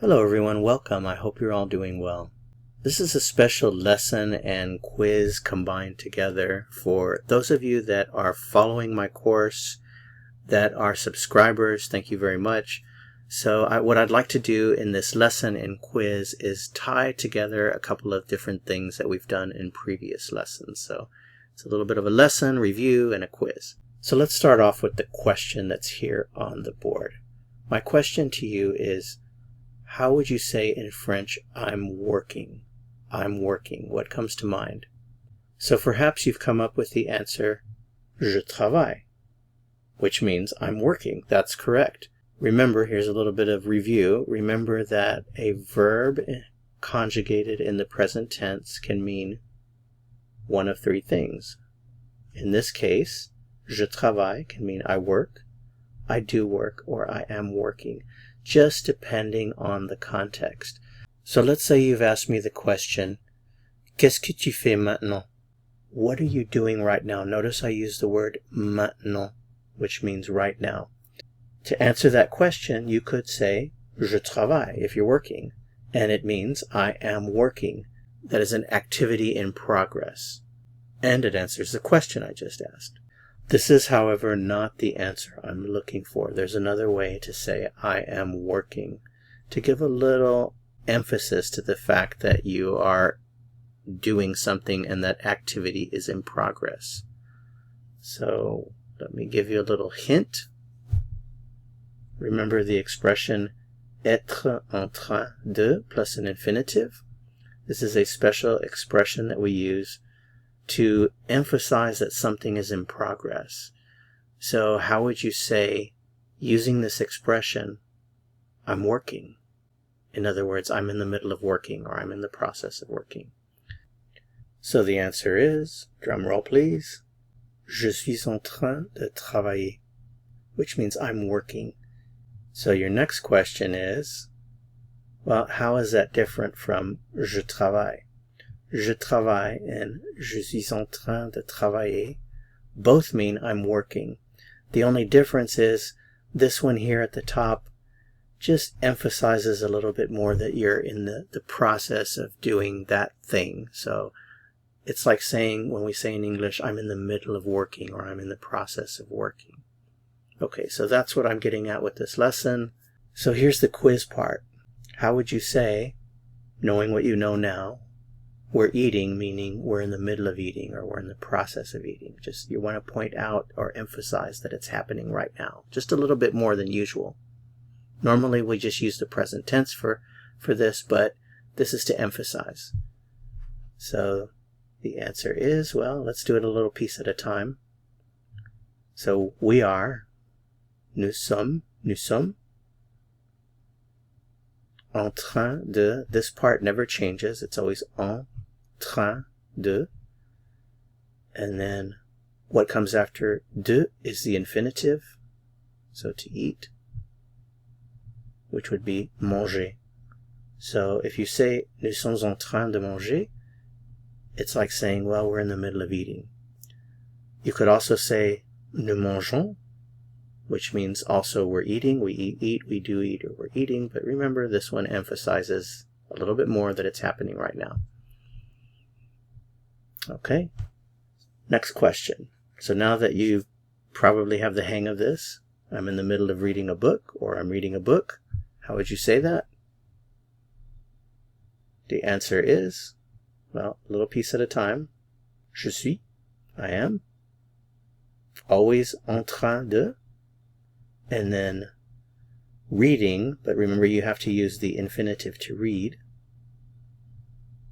Hello everyone, welcome. I hope you're all doing well. This is a special lesson and quiz combined together for those of you that are following my course, that are subscribers. Thank you very much. So what I'd like to do in this lesson and quiz is tie together a couple of different things that we've done in previous lessons. So it's a little bit of a lesson, review, and a quiz. So let's start off with the question that's here on the board. My question to you is, how would you say in French, I'm working? I'm working. What comes to mind? So perhaps you've come up with the answer, je travaille, which means I'm working. That's correct. Remember, here's a little bit of review. Remember that a verb conjugated in the present tense can mean one of three things. In this case, je travaille can mean I work, I do work, or I am working, just depending on the context. So let's say you've asked me the question, qu'est-ce que tu fais maintenant? What are you doing right now? Notice I use the word maintenant, which means right now. To answer that question, you could say, je travaille, if you're working, and it means I am working. That is an activity in progress. And it answers the question I just asked. This is, however, not the answer I'm looking for. There's another way to say I am working, to give a little emphasis to the fact that you are doing something and that activity is in progress. So let me give you a little hint. Remember the expression être en train de plus an infinitive? This is a special expression that we use to emphasize that something is in progress. So how would you say, using this expression, I'm working? In other words, I'm in the middle of working, or I'm in the process of working. So the answer is, drum roll please, je suis en train de travailler, which means I'm working. So your next question is, well, how is that different from je travaille? Je travaille and je suis en train de travailler both mean I'm working. The only difference is this one here at the top just emphasizes a little bit more that you're in the process of doing that thing. So it's like saying, when we say in English, I'm in the middle of working, or I'm in the process of working. Okay, so that's what I'm getting at with this lesson. So here's the quiz part. How would you say, knowing what you know now, we're eating, meaning we're in the middle of eating, or we're in the process of eating? Just, you want to point out or emphasize that it's happening right now, just a little bit more than usual. Normally we just use the present tense for this, but this is to emphasize. So the answer is, well, let's do it a little piece at a time. So we are, nous sommes en train de, this part never changes, it's always en train de, and then what comes after de is the infinitive, so to eat, which would be manger. So if you say nous sommes en train de manger, it's like saying, well, we're in the middle of eating. You could also say nous mangeons, which means also we're eating, we eat, we do eat, or we're eating, but remember this one emphasizes a little bit more that it's happening right now. Okay, next question. So now that you probably have the hang of this, I'm in the middle of reading a book, or I'm reading a book, how would you say that? The answer is, well, a little piece at a time. Je suis, I am. Always en train de. And then reading, but remember you have to use the infinitive to read.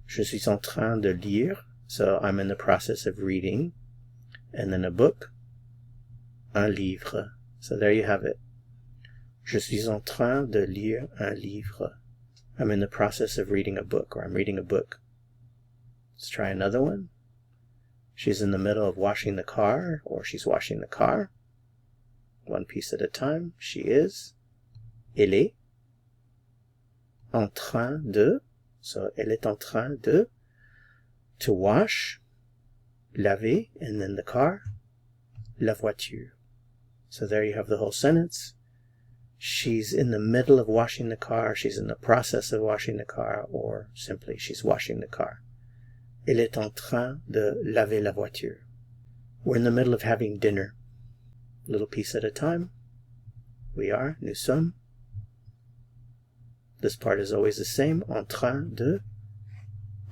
Je suis en train de lire, so I'm in the process of reading. And then a book, un livre. So there you have it. Je suis en train de lire un livre. I'm in the process of reading a book, or I'm reading a book. Let's try another one. She's in the middle of washing the car, or she's washing the car. One piece at a time. She is. Elle est en train de. So elle est en train de. To wash. Laver. And then the car. La voiture. So there you have the whole sentence. she's in the middle of washing the car, she's in the process of washing the car, or simply she's washing the car. Elle est en train de laver la voiture. We're in the middle of having dinner. A little piece at a time. We are, nous sommes. This part is always the same, en train de.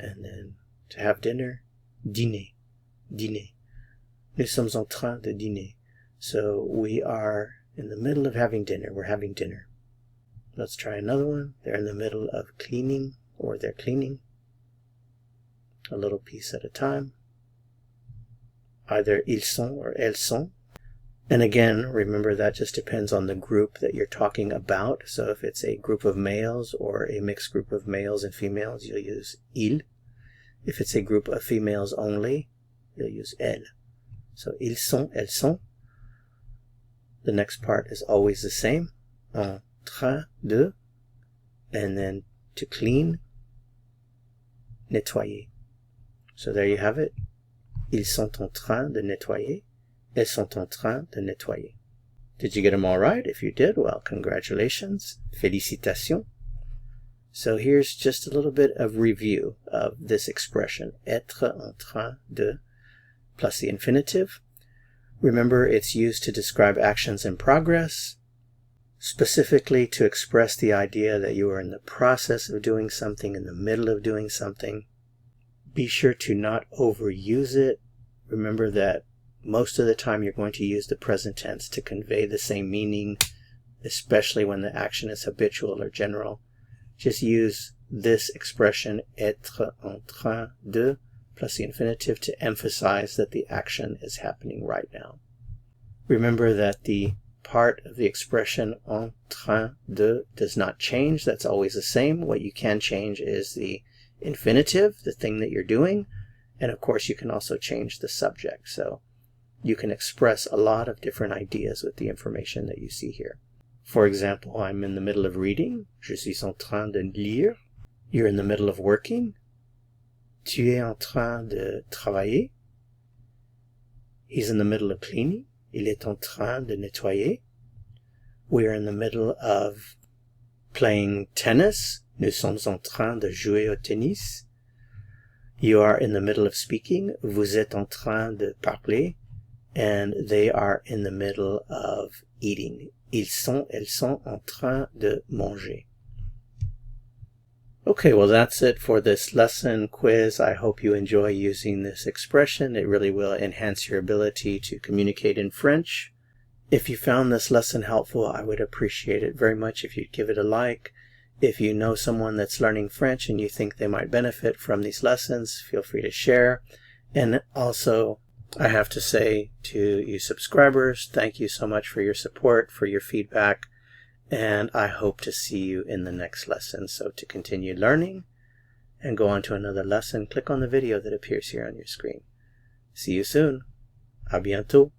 And then to have dinner, dîner, dîner. Nous sommes en train de dîner. So we are in the middle of having dinner. We're having dinner. Let's try another one. They're in the middle of cleaning, or they're cleaning. A little piece at a time. Either ils sont or elles sont. And again, remember that just depends on the group that you're talking about. So if it's a group of males or a mixed group of males and females, you'll use il. If it's a group of females only, you'll use elle. So ils sont, elles sont. The next part is always the same. En train de. And then to clean, nettoyer. So there you have it. Ils sont en train de nettoyer. Elles sont en train de nettoyer. Did you get them all right? If you did, well, congratulations. Félicitations. So here's just a little bit of review of this expression. Être en train de plus the infinitive. Remember, it's used to describe actions in progress, specifically to express the idea that you are in the process of doing something, in the middle of doing something. Be sure to not overuse it. Remember that most of the time you're going to use the present tense to convey the same meaning, especially when the action is habitual or general. Just use this expression, être en train de, plus the infinitive, to emphasize that the action is happening right now. Remember that the part of the expression en train de does not change. That's always the same. What you can change is the infinitive, the thing that you're doing, and of course you can also change the subject. So you can express a lot of different ideas with the information that you see here. For example, I'm in the middle of reading. Je suis en train de lire. You're in the middle of working. Tu es en train de travailler. He's in the middle of cleaning. Il est en train de nettoyer. We're in the middle of playing tennis. Nous sommes en train de jouer au tennis. You are in the middle of speaking. Vous êtes en train de parler. And they are in the middle of eating. Ils sont, elles sont en train de manger. Okay, well that's it for this lesson quiz. I hope you enjoy using this expression. It really will enhance your ability to communicate in French. If you found this lesson helpful, I would appreciate it very much if you'd give it a like. If you know someone that's learning French and you think they might benefit from these lessons, feel free to share. And also, I have to say to you subscribers, thank you so much for your support, for your feedback, and I hope to see you in the next lesson. So to continue learning and go on to another lesson, click on the video that appears here on your screen. See you soon. À bientôt.